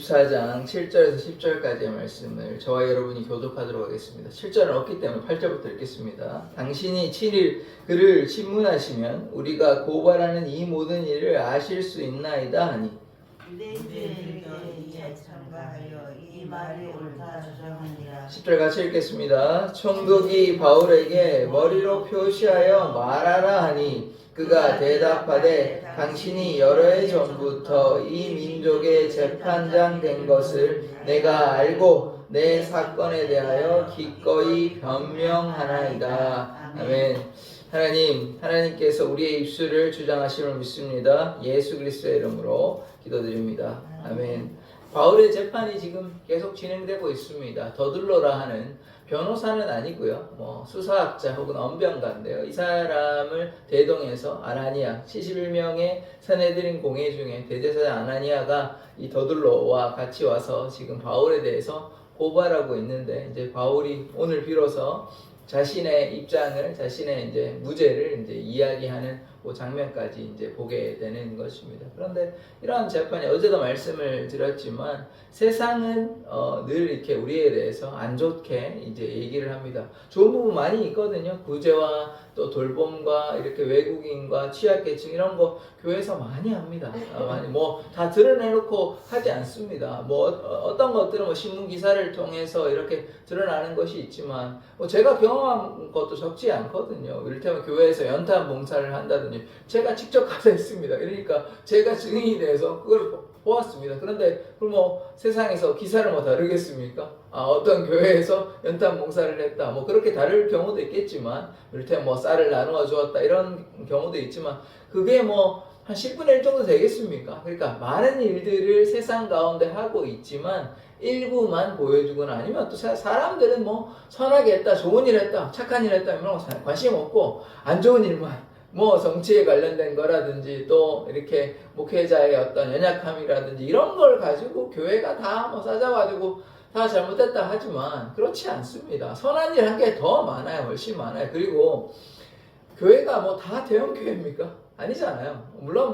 14장 7절에서 10절까지의 말씀을 저와 여러분이 교독하도록 하겠습니다. 7절은 없기 때문에 8절부터 읽겠습니다. 당신이 친히 그를 신문하시면 우리가 고발하는 이 모든 일을 아실 수 있나이다 하니 유대인들에게 이에 참가하여 이 말이 옳다 주장하니라. 10절 같이 읽겠습니다. 총독이 바울에게 머리로 표시하여 말하라 하니 그가 대답하되 당신이 여러 해 전부터 이 민족의 재판장 된 것을 내가 알고 내 사건에 대하여 기꺼이 변명하나이다. 아멘. 하나님께서 우리의 입술을 주장하심을 믿습니다. 예수 그리스도의 이름으로 기도드립니다. 아멘. 바울의 재판이 지금 계속 진행되고 있습니다. 더둘러라 하는 변호사는 아니고요. 수사학자 혹은 언변가인데요. 이 사람을 대동해서 아나니아 71명의 선해드린 공회 중에 대제사장 아나니아가 이 더둘러와 같이 와서 지금 바울에 대해서 고발하고 있는데 이제 바울이 오늘 비로소 자신의 입장을 자신의 이제 무죄를 이제 이야기하는 그 장면까지 이제 보게 되는 것입니다. 그런데 이러한 재판이 어제도 말씀을 드렸지만 세상은 늘 이렇게 우리에 대해서 안 좋게 이제 얘기를 합니다. 좋은 부분 많이 있거든요. 구제와 또 돌봄과 이렇게 외국인과 취약계층 이런 거 교회에서 많이 합니다. 많이 다 드러내놓고 하지 않습니다. 어떤 것들은 신문 기사를 통해서 이렇게 드러나는 것이 있지만 제가 경험한 것도 적지 않거든요. 이를테면 교회에서 연탄 봉사를 한다든지 제가 직접 가서 했습니다. 그러니까 제가 증인이 돼서 그걸 보았습니다. 그런데 그럼 세상에서 기사를 다르겠습니까? 어떤 교회에서 연탄 봉사를 했다. 그렇게 다를 경우도 있겠지만, 이를테면 쌀을 나누어 주었다. 이런 경우도 있지만, 그게 한 10분의 1 정도 되겠습니까? 그러니까 많은 일들을 세상 가운데 하고 있지만, 일부만 보여주거나 아니면 또 사람들은 선하게 했다, 좋은 일 했다, 착한 일 했다, 이런 거 관심 없고, 안 좋은 일만. 정치에 관련된 거라든지 또 이렇게 목회자의 어떤 연약함이라든지 이런 걸 가지고 교회가 다 싸져가지고 다 잘못했다 하지만 그렇지 않습니다. 선한 일 한 게 더 많아요. 훨씬 많아요. 그리고 교회가 다 대형교회입니까? 아니잖아요. 물론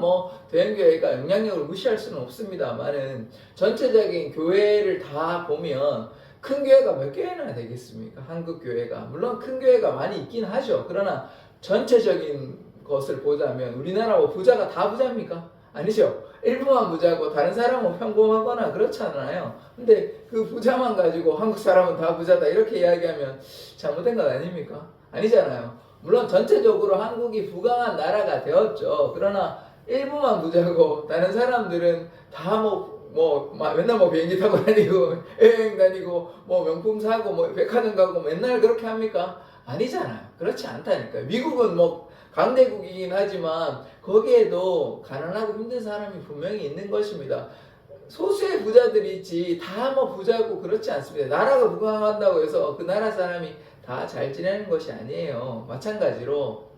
대형교회가 영향력을 무시할 수는 없습니다만은 전체적인 교회를 다 보면 큰 교회가 몇 개나 되겠습니까? 한국 교회가. 물론 큰 교회가 많이 있긴 하죠. 그러나 전체적인 것을 보자면 우리나라 부자가 다 부자입니까? 아니죠. 일부만 부자고 다른 사람은 평범하거나 그렇잖아요. 근데 그 부자만 가지고 한국 사람은 다 부자다 이렇게 이야기하면 잘못된 것 아닙니까? 아니잖아요. 물론 전체적으로 한국이 부강한 나라가 되었죠. 그러나 일부만 부자고 다른 사람들은 다 맨날 비행기 타고 다니고 여행 다니고 명품 사고 백화점 가고 맨날 그렇게 합니까? 아니잖아요. 그렇지 않다니까요. 미국은 강대국이긴 하지만 거기에도 가난하고 힘든 사람이 분명히 있는 것입니다. 소수의 부자들이 있지 다 부자고 그렇지 않습니다. 나라가 부강한다고 해서 그 나라 사람이 다 잘 지내는 것이 아니에요. 마찬가지로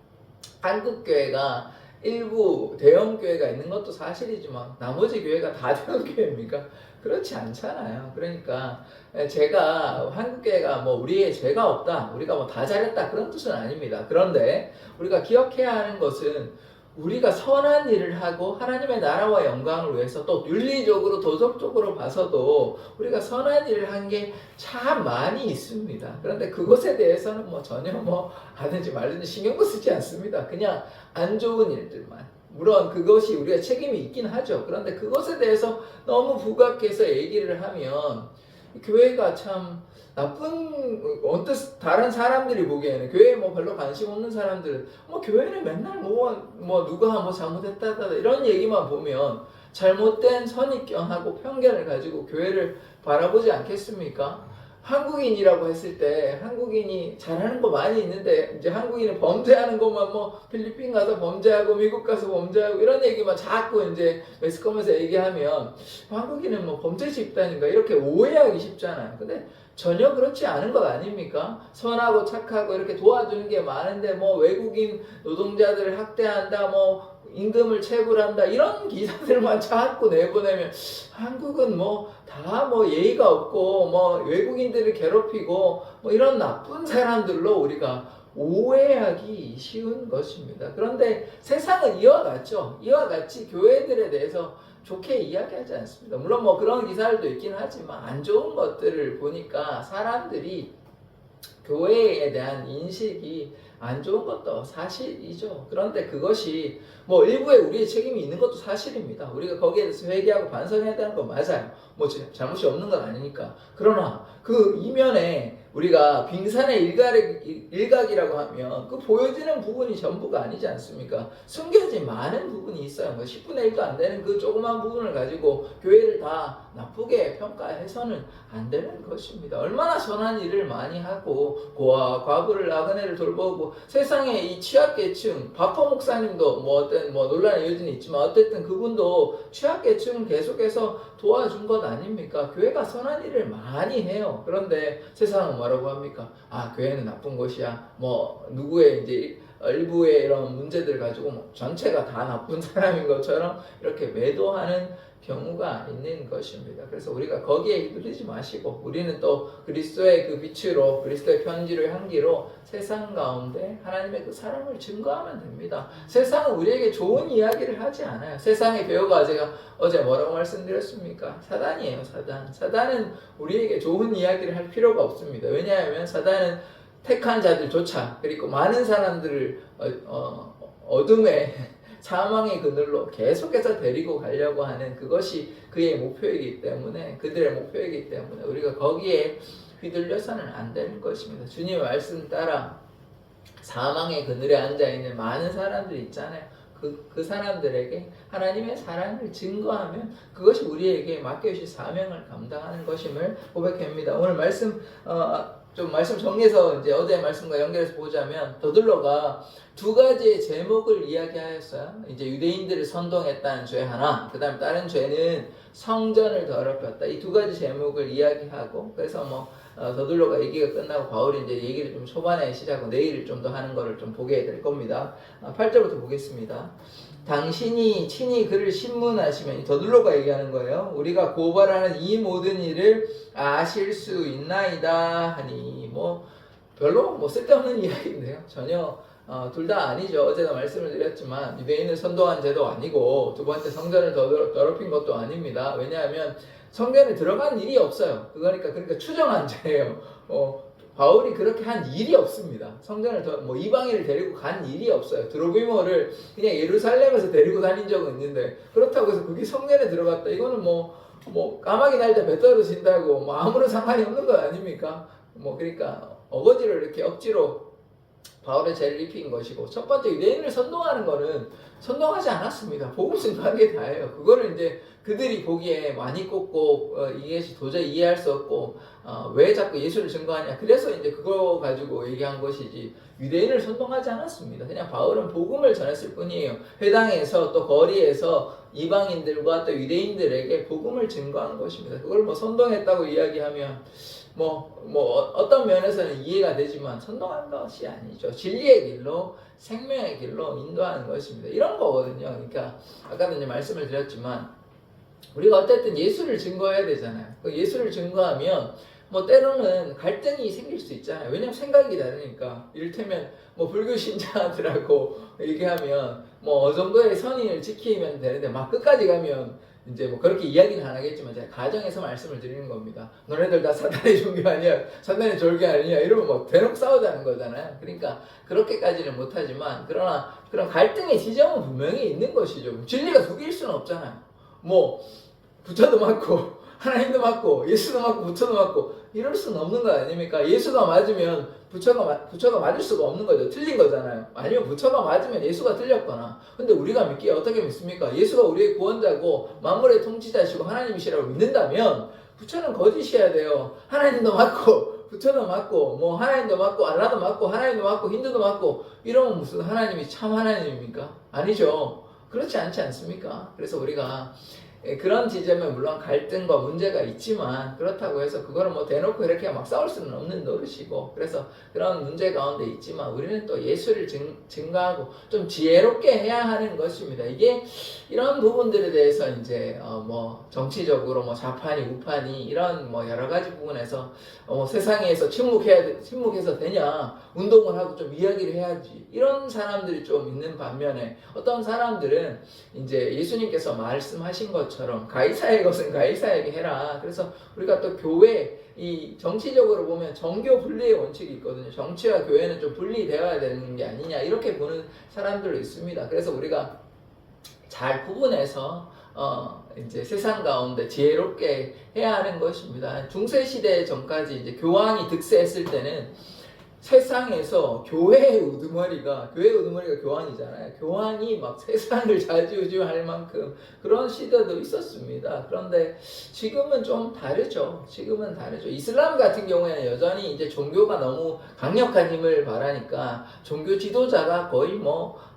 한국 교회가 일부 대형 교회가 있는 것도 사실이지만 나머지 교회가 다 대형 교회입니까? 그렇지 않잖아요. 그러니까 제가 한국 교회가 우리의 죄가 없다, 우리가 다 잘했다 그런 뜻은 아닙니다. 그런데 우리가 기억해야 하는 것은 우리가 선한 일을 하고 하나님의 나라와 영광을 위해서 또 윤리적으로 도덕적으로 봐서도 우리가 선한 일을 한 게 참 많이 있습니다. 그런데 그것에 대해서는 전혀 하든지 말든지 신경도 쓰지 않습니다. 그냥 안 좋은 일들만. 물론 그것이 우리가 책임이 있긴 하죠. 그런데 그것에 대해서 너무 부각해서 얘기를 하면 교회가 참 나쁜, 언뜻 다른 사람들이 보기에는 교회에 별로 관심 없는 사람들은 교회는 맨날 누가 잘못했다 이런 얘기만 보면 잘못된 선입견하고 편견을 가지고 교회를 바라보지 않겠습니까? 한국인이라고 했을 때 한국인이 잘하는 거 많이 있는데 이제 한국인은 범죄하는 것만 필리핀 가서 범죄하고 미국 가서 범죄하고 이런 얘기만 자꾸 이제 매스컴에서 얘기하면 한국인은 범죄 집단인가 이렇게 오해하기 쉽잖아요. 근데 전혀 그렇지 않은 것 아닙니까? 선하고 착하고 이렇게 도와주는 게 많은데 외국인 노동자들을 학대한다 임금을 체불한다 이런 기사들만 자꾸 내보내면 한국은 다 예의가 없고 외국인들을 괴롭히고 이런 나쁜 사람들로 우리가 오해하기 쉬운 것입니다. 그런데 세상은 이와 같죠. 이와 같이 교회들에 대해서 좋게 이야기하지 않습니다. 물론 뭐 그런 기사들도 있긴 하지만 안 좋은 것들을 보니까 사람들이 교회에 대한 인식이 안 좋은 것도 사실이죠. 그런데 그것이 뭐 일부에 우리의 책임이 있는 것도 사실입니다. 우리가 거기에 대해서 회개하고 반성해야 되는 건 맞아요. 뭐 잘못이 없는 건 아니니까. 그러나 그 이면에 우리가 빙산의 일각이라고 하면 그 보여지는 부분이 전부가 아니지 않습니까? 숨겨진 많은 부분이 있어요. 뭐 10분의 1도 안 되는 그 조그만 부분을 가지고 교회를 다 나쁘게 평가해서는 안 되는 것입니다. 얼마나 선한 일을 많이 하고 고아, 과부를 나그네를 돌보고 세상에 이 취약계층 바포 목사님도 뭐 어떤 뭐 논란의 여진이 있지만 어쨌든 그분도 취약계층을 계속해서 도와준 것 아닙니까? 교회가 선한 일을 많이 해요. 그런데 세상은 뭐라고 합니까? 아, 교회는 나쁜 곳이야. 뭐 누구의 이제 일부의 이런 문제들 가지고 뭐 전체가 다 나쁜 사람인 것처럼 이렇게 매도하는 경우가 있는 것입니다. 그래서 우리가 거기에 휘둘리지 마시고 우리는 또 그리스도의 그 빛으로 그리스도의 편지로 향기로 세상 가운데 하나님의 그 사랑을 증거하면 됩니다. 세상은 우리에게 좋은 이야기를 하지 않아요. 세상의 배우가 제가 어제 뭐라고 말씀드렸습니까? 사단이에요. 사단은 우리에게 좋은 이야기를 할 필요가 없습니다. 왜냐하면 사단은 택한 자들조차 그리고 많은 사람들을 어둠에 사망의 그늘로 계속해서 데리고 가려고 하는 그것이 그의 목표이기 때문에 그들의 목표이기 때문에 우리가 거기에 휘둘려서는 안 되는 것입니다. 주님의 말씀 따라 사망의 그늘에 앉아있는 많은 사람들이 있잖아요. 그 사람들에게 하나님의 사랑을 증거하면 그것이 우리에게 맡겨주신 사명을 감당하는 것임을 고백합니다. 오늘 말씀 좀 말씀 정리해서 이제 어제 말씀과 연결해서 보자면 더들러가 두 가지의 제목을 이야기하였어요. 이제 유대인들을 선동했다는 죄 하나, 그 다음 다른 죄는 성전을 더럽혔다. 이 두 가지 제목을 이야기하고 그래서 뭐 더들러가 얘기가 끝나고 바울이 이제 얘기를 좀 초반에 시작하고 내일 좀 더 하는 거를 좀 보게 될 겁니다. 8절부터 보겠습니다. 당신이 친히 그를 신문하시면 더들러가 얘기하는 거예요. 우리가 고발하는 이 모든 일을 아실 수 있나이다 하니 뭐 별로 뭐 쓸데없는 이야기인데요. 전혀 둘 다 아니죠. 어제도 말씀을 드렸지만 유대인을 선동한 죄도 아니고 두 번째 성전을 더럽힌 것도 아닙니다. 왜냐하면 성전에 들어간 일이 없어요. 그러니까 추정한 죄예요. 바울이 그렇게 한 일이 없습니다. 성전을 뭐 이방인을 데리고 간 일이 없어요. 드로비모를 그냥 예루살렘에서 데리고 다닌 적은 있는데 그렇다고 해서 그게 성전에 들어갔다. 이거는 뭐 까마귀 날 때 배 떨어진다고 뭐 아무런 상관이 없는 거 아닙니까? 뭐 그러니까 어거지로 이렇게 억지로 바울의 죄를 입힌 것이고 첫 번째 유대인을 선동하는 거는 선동하지 않았습니다. 복음 증거한 게 다예요. 그거를 이제 그들이 보기에 많이 꼽고 이것이 도저히 이해할 수 없고 왜 자꾸 예수를 증거하냐. 그래서 이제 그거 가지고 얘기한 것이지 유대인을 선동하지 않았습니다. 그냥 바울은 복음을 전했을 뿐이에요. 회당에서 또 거리에서 이방인들과 또 유대인들에게 복음을 증거한 것입니다. 그걸 뭐 선동했다고 이야기하면 뭐 어떤 면에서는 이해가 되지만 선동한 것이 아니죠. 진리의 길로 생명의 길로 인도하는 것입니다. 이런 거거든요. 그러니까 아까도 이제 말씀을 드렸지만 우리가 어쨌든 예수를 증거해야 되잖아요. 그 예수를 증거하면 뭐 때로는 갈등이 생길 수 있잖아요. 왜냐면 생각이 다르니까. 이를테면 뭐 불교 신자들하고 얘기하면 뭐 어느 정도의 선의를 지키면 되는데 막 끝까지 가면 이제 뭐 그렇게 이야기는 안 하겠지만 제가 가정에서 말씀을 드리는 겁니다. 너네들 다 사탄의 종교 아니야? 사탄의 졸개 아니냐? 이러면 뭐 대놓고 싸우자는 거잖아요. 그러니까 그렇게까지는 못하지만 그러나 그런 갈등의 지점은 분명히 있는 것이죠. 진리가 두 개일 수는 없잖아요. 뭐 부처도 맞고 하나님도 맞고 예수도 맞고 부처도 맞고 이럴 수는 없는 거 아닙니까? 예수가 맞으면 부처가 맞을 수가 없는 거죠. 틀린 거잖아요. 아니면 부처가 맞으면 예수가 틀렸거나. 근데 우리가 믿기에 어떻게 믿습니까? 예수가 우리의 구원자고 만물의 통치자시고 하나님이시라고 믿는다면 부처는 거짓이어야 돼요. 하나님도 맞고 부처도 맞고 뭐 하나님도 맞고 알라도 맞고 하나님도 맞고 힌두도 맞고 이러면 무슨 하나님이 참 하나님입니까? 아니죠. 그렇지 않지 않습니까? 그래서 우리가 그런 지점에 물론 갈등과 문제가 있지만 그렇다고 해서 그거를 뭐 대놓고 이렇게 막 싸울 수는 없는 노릇이고 그래서 그런 문제 가운데 있지만 우리는 또 예수를 증거하고 좀 지혜롭게 해야 하는 것입니다. 이게 이런 부분들에 대해서 이제 뭐 정치적으로 뭐 좌판이 우판이 이런 뭐 여러 가지 부분에서 세상에서 침묵해서 되냐 운동을 하고 좀 이야기를 해야지 이런 사람들이 좀 있는 반면에 어떤 사람들은 이제 예수님께서 말씀하신 것처럼 것처럼 가이사의 것은 가이사에게 해라. 그래서 우리가 또 교회 이 정치적으로 보면 정교 분리의 원칙이 있거든요. 정치와 교회는 좀 분리되어야 되는 게 아니냐 이렇게 보는 사람들도 있습니다. 그래서 우리가 잘 구분해서 이제 세상 가운데 지혜롭게 해야 하는 것입니다. 중세 시대 전까지 이제 교황이 득세했을 때는 세상에서 교회의 우두머리가 교황이잖아요. 교황이 막 세상을 좌지우지할 만큼 그런 시대도 있었습니다. 그런데 지금은 좀 다르죠. 이슬람 같은 경우에는 여전히 이제 종교가 너무 강력한 힘을 발하니까 종교 지도자가 거의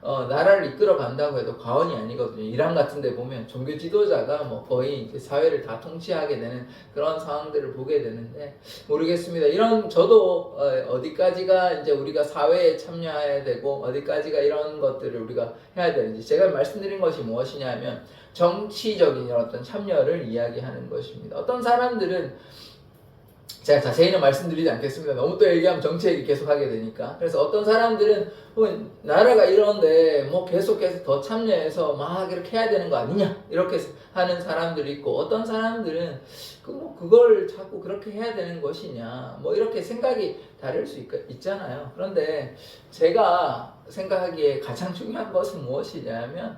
나라를 이끌어 간다고 해도 과언이 아니거든요. 이란 같은 데 보면 종교 지도자가 거의 이제 사회를 다 통치하게 되는 그런 상황들을 보게 되는데 모르겠습니다. 저도 어디까지가 이제 우리가 사회에 참여해야 되고 어디까지가 이런 것들을 우리가 해야 되는지 제가 말씀드린 것이 무엇이냐면 정치적인 어떤 참여를 이야기하는 것입니다. 어떤 사람들은 제가 자세히는 말씀드리지 않겠습니다. 너무 또 얘기하면 정치 얘기 계속 하게 되니까. 그래서 어떤 사람들은 나라가 이런데 계속해서 더 참여해서 막 이렇게 해야 되는 거 아니냐 이렇게 하는 사람들이 있고, 어떤 사람들은 그걸 자꾸 그렇게 해야 되는 것이냐 이렇게 생각이 다를 수 있잖아요. 그런데 제가 생각하기에 가장 중요한 것은 무엇이냐면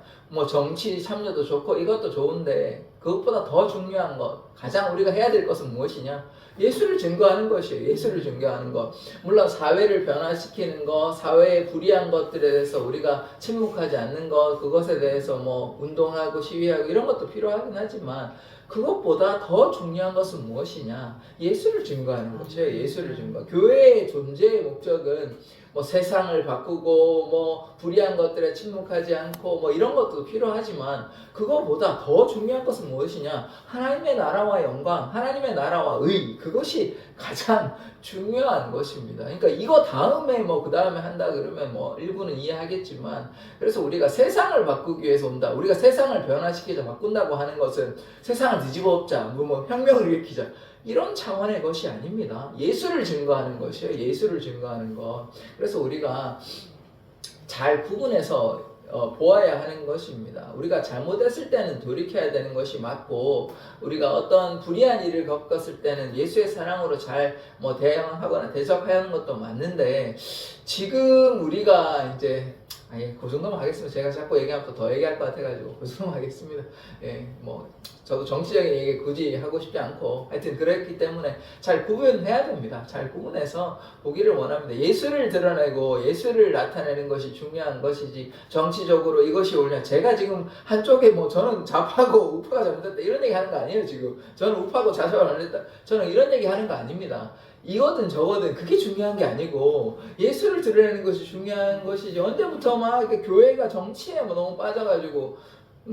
정치 참여도 좋고 이것도 좋은데 그것보다 더 중요한 것, 가장 우리가 해야 될 것은 무엇이냐? 예수를 증거하는 것이에요. 예수를 증거하는 것. 물론 사회를 변화시키는 것, 사회의 불이한 것들에 대해서 우리가 침묵하지 않는 것, 그것에 대해서 운동하고 시위하고 이런 것도 필요하긴 하지만 그것보다 더 중요한 것은 무엇이냐? 예수를 증거하는 것이에요. 예수를 증거. 교회의 존재의 목적은 세상을 바꾸고 불의한 것들에 침묵하지 않고 이런 것도 필요하지만 그거보다 더 중요한 것은 무엇이냐? 하나님의 나라와 영광, 하나님의 나라와 의, 그것이 가장 중요한 것입니다. 그러니까 이거 다음에 그 다음에 한다 그러면 일부는 이해하겠지만, 그래서 우리가 세상을 바꾸기 위해서 온다. 우리가 세상을 변화시키자, 바꾼다고 하는 것은 세상을 뒤집어 엎자, 혁명을 일으키자, 이런 차원의 것이 아닙니다. 예수를 증거하는 것이에요. 예수를 증거하는 것. 그래서 우리가 잘 구분해서 보아야 하는 것입니다. 우리가 잘못했을 때는 돌이켜야 되는 것이 맞고, 우리가 어떤 불의한 일을 겪었을 때는 예수의 사랑으로 잘 대응하거나 대접하는 것도 맞는데, 지금 우리가 이제 그 정도만 하겠습니다. 제가 자꾸 얘기하면 또 더 얘기할 것 같아가지고 그 정도만 하겠습니다. 저도 정치적인 얘기 굳이 하고 싶지 않고, 하여튼 그랬기 때문에 잘 구분해야 됩니다. 잘 구분해서 보기를 원합니다. 예수를 드러내고 예수를 나타내는 것이 중요한 것이지, 정치적으로 이것이 옳냐, 제가 지금 한쪽에 저는 좌파고 우파가 잘못됐다 이런 얘기 하는 거 아니에요. 지금 저는 우파고 좌파가 잘못됐다, 저는 이런 얘기 하는 거 아닙니다. 이거든 저거든 그게 중요한 게 아니고 예수를 드러내는 것이 중요한 것이지, 언제부터 이렇게 교회가 정치에 너무 빠져가지고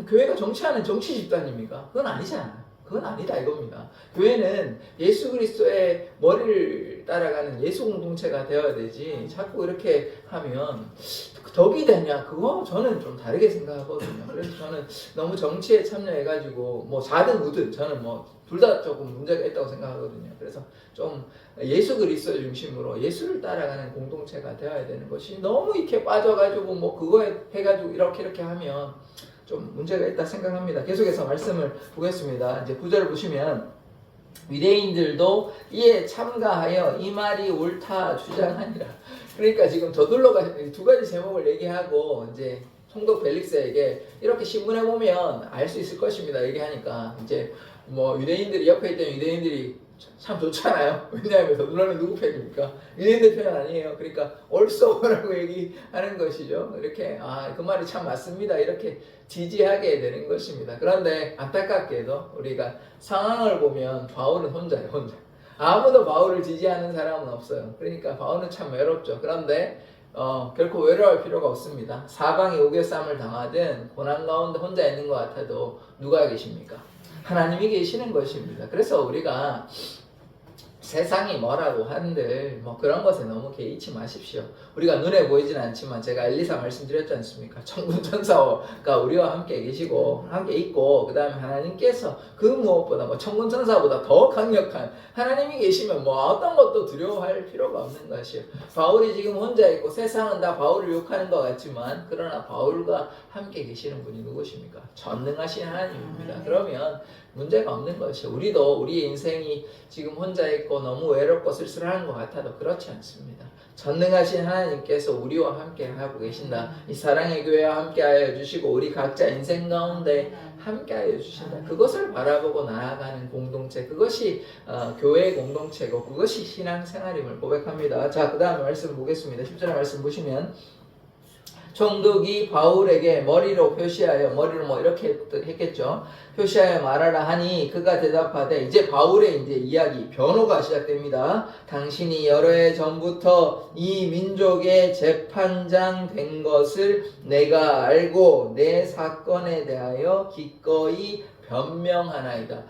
교회가 정치하는 정치 집단입니까? 그건 아니잖아요. 그건 아니다 이겁니다. 교회는 예수 그리스도의 머리를 따라가는 예수 공동체가 되어야 되지, 자꾸 이렇게 하면 덕이 되냐, 그거 저는 좀 다르게 생각하거든요. 그래서 저는 너무 정치에 참여해가지고 4든 5든 저는 둘 다 조금 문제가 있다고 생각하거든요. 그래서 좀 예수 그리스도 중심으로 예수를 따라가는 공동체가 되어야 되는 것이, 너무 이렇게 빠져가지고 그거에 해가지고 이렇게 하면 좀 문제가 있다 생각합니다. 계속해서 말씀을 보겠습니다. 이제 9절 보시면, 유대인들도 이에 참가하여 이 말이 옳다 주장하니라. 그러니까 지금 저둘러가 두 가지 제목을 얘기하고, 이제 총독 벨릭스에게 이렇게 신문해 보면 알 수 있을 것입니다. 얘기하니까 이제 유대인들이, 옆에 있던 유대인들이 참 좋잖아요. 왜냐하면 저둘러는 누구 편입니까? 유대인들 편 아니에요. 그러니까 옳소라고 얘기하는 것이죠. 이렇게 그 말이 참 맞습니다, 이렇게 지지하게 되는 것입니다. 그런데 안타깝게도 우리가 상황을 보면 바울은 혼자예요. 혼자. 아무도 바울을 지지하는 사람은 없어요. 그러니까 바울은 참 외롭죠. 그런데 결코 외로워할 필요가 없습니다. 사방에 우겨쌈을 당하든 고난 가운데 혼자 있는 것 같아도 누가 계십니까? 하나님이 계시는 것입니다. 그래서 우리가 세상이 뭐라고 한들 뭐 그런 것에 너무 개의치 마십시오. 우리가 눈에 보이진 않지만 제가 1, 2, 3 말씀드렸지 않습니까? 천군 천사가 우리와 함께 계시고 함께 있고 그 다음에 하나님께서 그 무엇보다 뭐 천군 천사보다 더 강력한 하나님이 계시면 뭐 어떤 것도 두려워할 필요가 없는 것이요. 바울이 지금 혼자 있고 세상은 다 바울을 욕하는 것 같지만 그러나 바울과 함께 계시는 분이 누구십니까? 전능하신 하나님입니다. 그러면 문제가 없는 것이요. 우리도 우리의 인생이 지금 혼자 있고 너무 외롭고 쓸쓸한 것 같아도 그렇지 않습니다. 전능하신 하나님께서 우리와 함께 하고 계신다. 이 사랑의 교회와 함께 하여 주시고 우리 각자 인생 가운데 함께 하여 주신다. 그것을 바라보고 나아가는 공동체, 그것이 교회의 공동체고 그것이 신앙생활임을 고백합니다. 자, 그 다음 말씀 보겠습니다. 10절 말씀 보시면 총독이 바울에게 머리로 표시하여, 머리로 뭐 이렇게 했겠죠. 표시하여 말하라 하니 그가 대답하되, 이제 바울의 이제 이야기, 변호가 시작됩니다. 당신이 여러 해 전부터 이 민족의 재판장 된 것을 내가 알고 내 사건에 대하여 기꺼이 변명하나이다.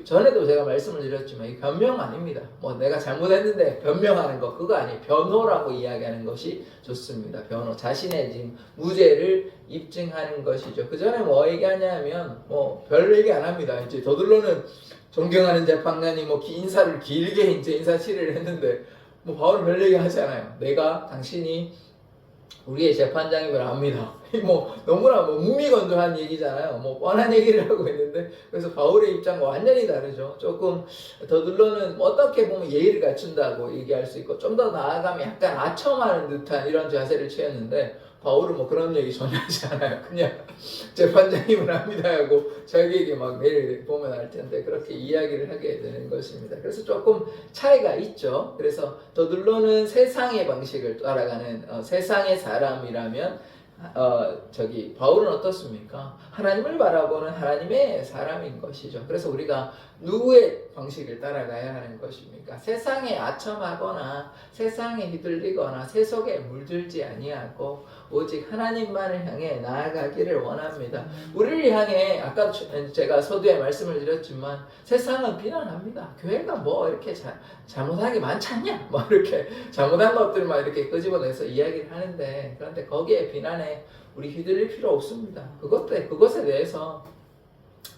전에도 제가 말씀을 드렸지만 이 변명 아닙니다. 뭐 내가 잘못했는데 변명하는 거 그거 아니에요. 변호라고 이야기하는 것이 좋습니다. 변호, 자신의 지금 무죄를 입증하는 것이죠. 그 전에 뭐 얘기하냐면 뭐 별 얘기 안 합니다. 이제 더들로는 존경하는 재판관이 뭐 인사를 길게 이제 인사 치레를 했는데 뭐 바울은 별 얘기 하지 않아요. 내가 당신이 우리의 재판장임을 압니다. 뭐 너무나 뭐 무미건조한 얘기잖아요. 뭐 뻔한 얘기를 하고 있는데, 그래서 바울의 입장과 완전히 다르죠. 조금 더들로는 어떻게 보면 예의를 갖춘다고 얘기할 수 있고 좀 더 나아가면 약간 아첨하는 듯한 이런 자세를 취했는데, 바울은 뭐 그런 얘기 전혀 하지 않아요. 그냥 재판장님을 합니다 하고 자기에게 막 내일 보면 알 텐데 그렇게 이야기를 하게 되는 것입니다. 그래서 조금 차이가 있죠. 그래서 더들로는 세상의 방식을 따라가는 세상의 사람이라면 바울은 어떻습니까? 하나님을 바라보는 하나님의 사람인 것이죠. 그래서 우리가 누구의 방식을 따라가야 하는 것입니까? 세상에 아첨하거나 세상에 휘둘리거나 세속에 물들지 아니하고 오직 하나님만을 향해 나아가기를 원합니다. 우리를 향해 아까 제가 서두에 말씀을 드렸지만 세상은 비난합니다. 교회가 뭐 이렇게 잘못한 게 많지 않냐? 뭐 이렇게 잘못한 것들만 이렇게 끄집어내서 이야기를 하는데, 그런데 거기에 비난에 우리 휘둘릴 필요 없습니다. 그것에 대해서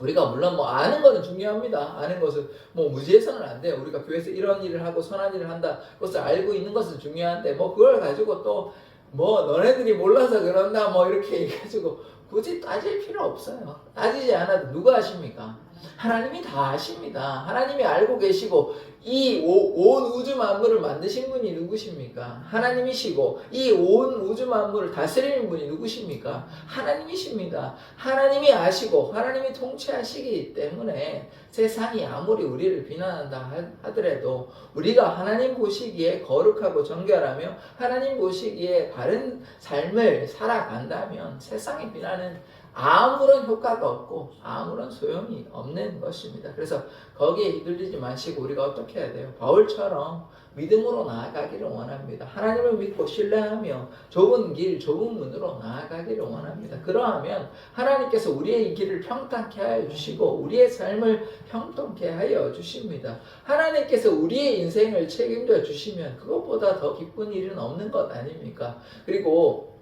우리가 물론 뭐 아는 것은 중요합니다. 아는 것은 뭐 무지해서는 안 돼요. 우리가 교회에서 이런 일을 하고 선한 일을 한다, 그것을 알고 있는 것은 중요한데 뭐 그걸 가지고 또 뭐 너네들이 몰라서 그런다 뭐 이렇게 얘기해가지고 굳이 따질 필요 없어요. 따지지 않아도 누가 아십니까? 하나님이 다 아십니다. 하나님이 알고 계시고 이 온 우주 만물을 만드신 분이 누구십니까? 하나님이시고 이 온 우주 만물을 다스리는 분이 누구십니까? 하나님이십니다. 하나님이 아시고 하나님이 통치하시기 때문에 세상이 아무리 우리를 비난한다 하더라도 우리가 하나님 보시기에 거룩하고 정결하며 하나님 보시기에 바른 삶을 살아간다면 세상의 비난은 아무런 효과가 없고 아무런 소용이 없는 것입니다. 그래서 거기에 휘둘리지 마시고 우리가 어떻게 해야 돼요? 바울처럼 믿음으로 나아가기를 원합니다. 하나님을 믿고 신뢰하며 좁은 길, 좁은 문으로 나아가기를 원합니다. 그러하면 하나님께서 우리의 길을 평탄케 하여 주시고 우리의 삶을 형통케 하여 주십니다. 하나님께서 우리의 인생을 책임져 주시면 그것보다 더 기쁜 일은 없는 것 아닙니까? 그리고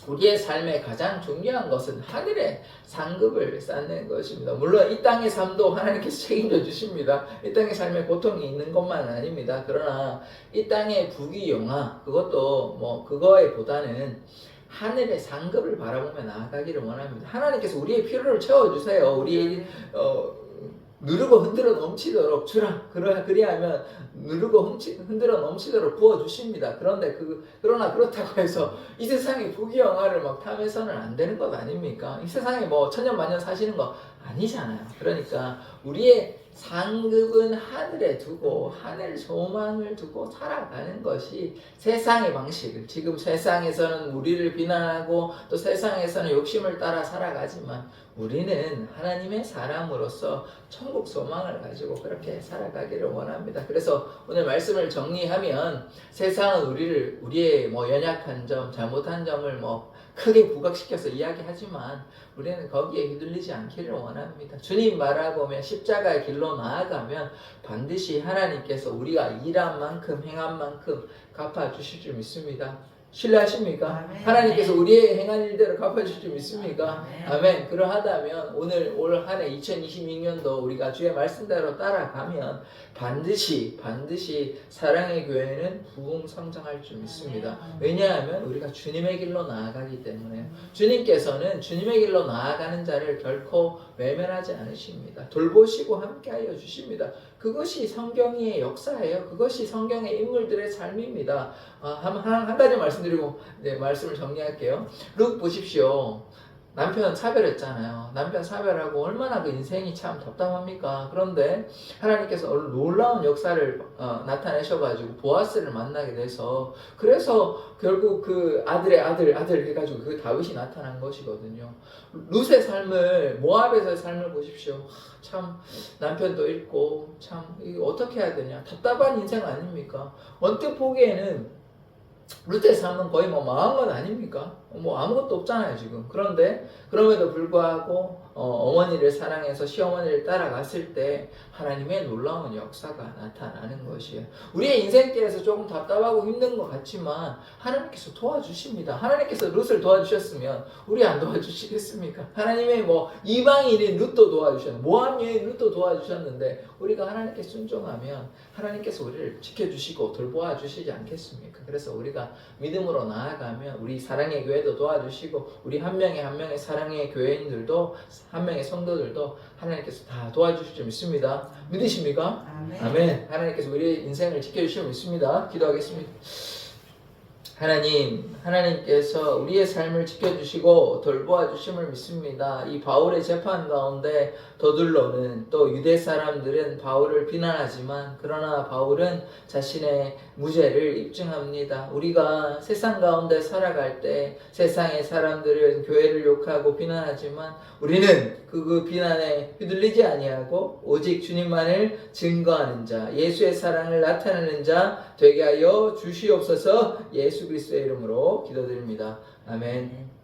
우리의 삶의 가장 중요한 것은 하늘의 상급을 쌓는 것입니다. 물론 이 땅의 삶도 하나님께서 책임져 주십니다. 이 땅의 삶에 고통이 있는 것만 아닙니다. 그러나 이 땅의 부귀영화, 그것도 뭐 그거에 보다는 하늘의 상급을 바라보며 나아가기를 원합니다. 하나님께서 우리의 필요를 채워주세요. 우리의 누르고 흔들어 넘치도록 주라. 그리하면 누르고 흔들어 넘치도록 부어주십니다. 그러나 그렇다고 해서 이 세상의 부귀영화를 막 탐해서는 안 되는 것 아닙니까? 이 세상에 뭐 천년만년 사시는 거 아니잖아요. 그러니까 우리의 상급은 하늘에 두고 하늘 소망을 두고 살아가는 것이 세상의 방식을, 지금 세상에서는 우리를 비난하고 또 세상에서는 욕심을 따라 살아가지만 우리는 하나님의 사람으로서 천국 소망을 가지고 그렇게 살아가기를 원합니다. 그래서 오늘 말씀을 정리하면 세상은 우리의 뭐 연약한 점, 잘못한 점을 뭐 크게 부각시켜서 이야기하지만 우리는 거기에 휘둘리지 않기를 원합니다. 주님 말하고면 십자가의 길로 나아가면 반드시 하나님께서 우리가 일한 만큼 행한 만큼 갚아주실 줄 믿습니다. 신뢰하십니까? 아멘. 하나님께서 우리의 행한 일대로 갚아주실 줄 믿습니까? 아멘. 아멘. 그러하다면 올 한 해 2026년도 우리가 주의 말씀대로 따라가면 반드시 사랑의 교회는 부흥성장할 줄 믿습니다. 왜냐하면 우리가 주님의 길로 나아가기 때문에 주님께서는 주님의 길로 나아가는 자를 결코 외면하지 않으십니다. 돌보시고 함께하여 주십니다. 그것이 성경의 역사예요. 그것이 성경의 인물들의 삶입니다. 한 가지 말씀드리고 말씀을 정리할게요. 룩 보십시오. 남편 사별했잖아요. 남편 사별하고 얼마나 그 인생이 참 답답합니까? 그런데 하나님께서 놀라운 역사를 나타내셔가지고 보아스를 만나게 돼서 그래서 결국 그 아들의 아들 해가지고 그 다윗이 나타난 것이거든요. 룻의 삶을 모압에서의 삶을 보십시오. 참 남편도 잃고 참 이거 어떻게 해야 되냐 답답한 인생 아닙니까? 언뜻 보기에는 룻의 삶은 거의 뭐 망한 건 아닙니까? 뭐 아무것도 없잖아요 지금. 그런데 그럼에도 불구하고 어머니를 사랑해서 시어머니를 따라갔을 때 하나님의 놀라운 역사가 나타나는 것이에요. 우리의 인생길에서 조금 답답하고 힘든 것 같지만 하나님께서 도와주십니다. 하나님께서 룻을 도와주셨으면 우리 안 도와주시겠습니까? 하나님의 뭐 이방인인 룻도 도와주셨는데 모압 여인 룻도 도와주셨는데 우리가 하나님께 순종하면 하나님께서 우리를 지켜주시고 돌보아 주시지 않겠습니까? 그래서 우리가 믿음으로 나아가면 우리 사랑의 교회도 도와주시고 우리 한 명의 사랑의 교회인들도 한 명의 성도들도 하나님께서 다 도와주실 줄 믿습니다. 믿으십니까? 아멘. 아멘. 하나님께서 우리의 인생을 지켜주실 줄 믿습니다. 기도하겠습니다. 하나님께서 우리의 삶을 지켜주시고 돌보아 주심을 믿습니다. 이 바울의 재판 가운데 더둘러는 또 유대 사람들은 바울을 비난하지만 그러나 바울은 자신의 무죄를 입증합니다. 우리가 세상 가운데 살아갈 때 세상의 사람들은 교회를 욕하고 비난하지만 우리는 그 비난에 휘둘리지 아니하고 오직 주님만을 증거하는 자, 예수의 사랑을 나타내는 자 되게 하여 주시옵소서. 예수 그리스도의 이름으로 기도드립니다. 아멘.